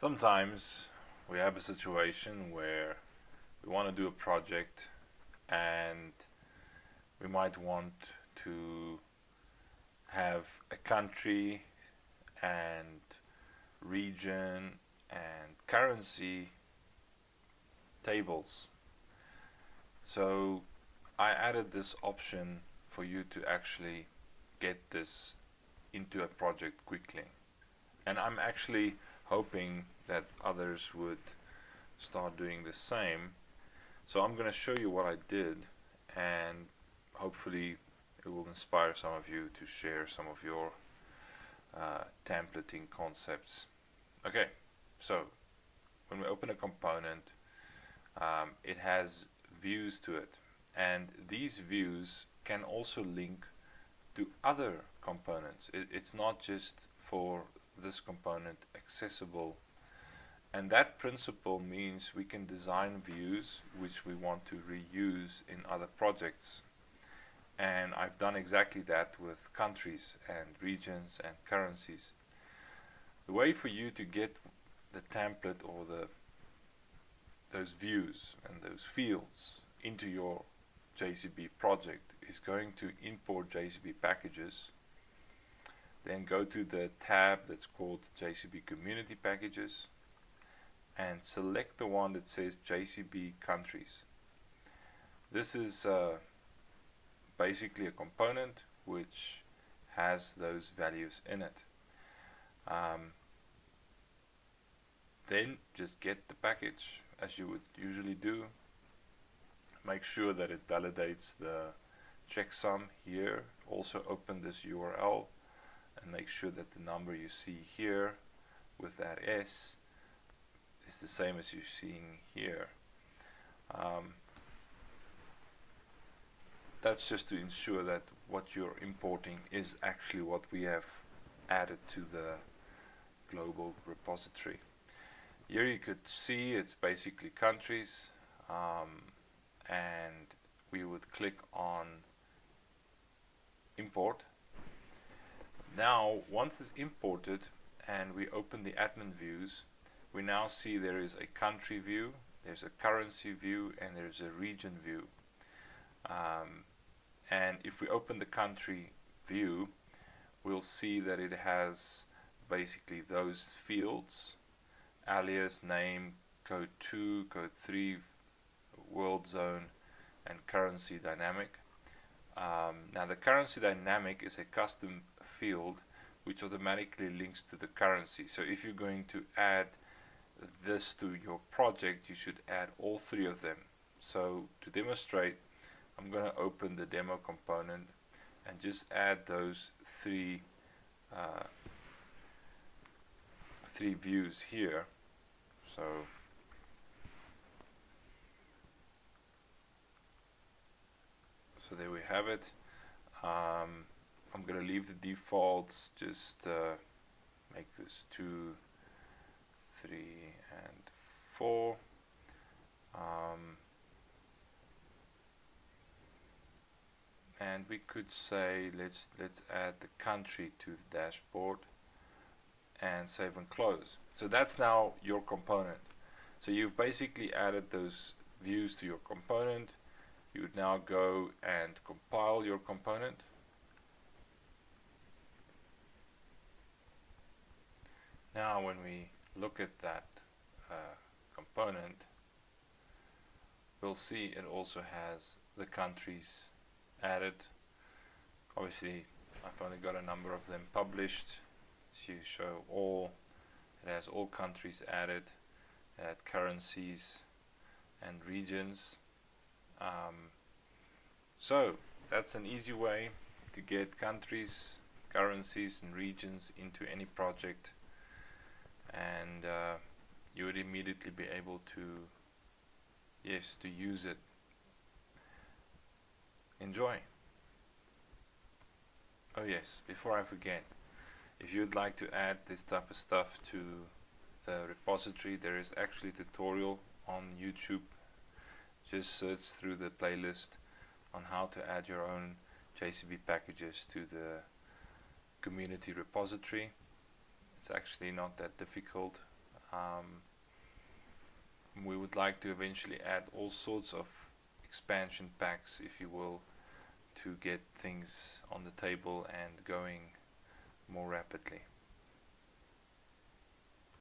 Sometimes we have a situation where we want to do a project and we might want to have a country and region and currency tables. So I added this option for you to actually get this into a project quickly. And I'm actually hoping that others would start doing the same. So I'm going to show you what I did, and hopefully it will inspire some of you to share some of your templating concepts. Okay, so when we open a component, it has views to it, and these views can also link to other components. It's not just for this component accessible, and that principle means we can design views which we want to reuse in other projects. And I've done exactly that with countries and regions and currencies. The way for you to get the template or those views and those fields into your JCB project is going to import JCB packages, then go to the tab that's called JCB Community Packages and select the one that says JCB Countries. This is basically a component which has those values in it. Then just get the package as you would usually do. Make sure that it validates the checksum here. Also open this URL and make sure that the number you see here with that S is the same as you're seeing here. That's just to ensure that what you're importing is actually what we have added to the global repository. Here you could see it's basically countries, and we would click on import. Now once it's imported and we open the admin views, we now see there is a country view, there's a currency view, and there's a region view. And if we open the country view, we'll see that it has basically those fields: alias, name, code 2, code 3, world zone, and currency dynamic. Now the currency dynamic is a custom field which automatically links to the currency. So if you're going to add this to your project, you should add all three of them. So to demonstrate, I'm going to open the demo component and just add those three views here. So there we have it. I'm going to leave the defaults, just make this 2, 3, and 4. And we could say let's add the country to the dashboard and save and close. So that's now your component. So you've basically added those views to your component. You would now go and compile your component. Now when we look at that component, we'll see it also has the countries added. Obviously I've only got a number of them published, so you show all. It has all countries added, currencies and regions. So that's an easy way to get countries, currencies and regions into any project, and you would immediately be able to use it. Enjoy. Oh yes, before I forget, if you'd like to add this type of stuff to the repository, there is actually a tutorial on YouTube. Just search through the playlist on how to add your own JCB packages to the community repository. It's actually not that difficult. Um, we would like to eventually add all sorts of expansion packs, if you will, to get things on the table and going more rapidly.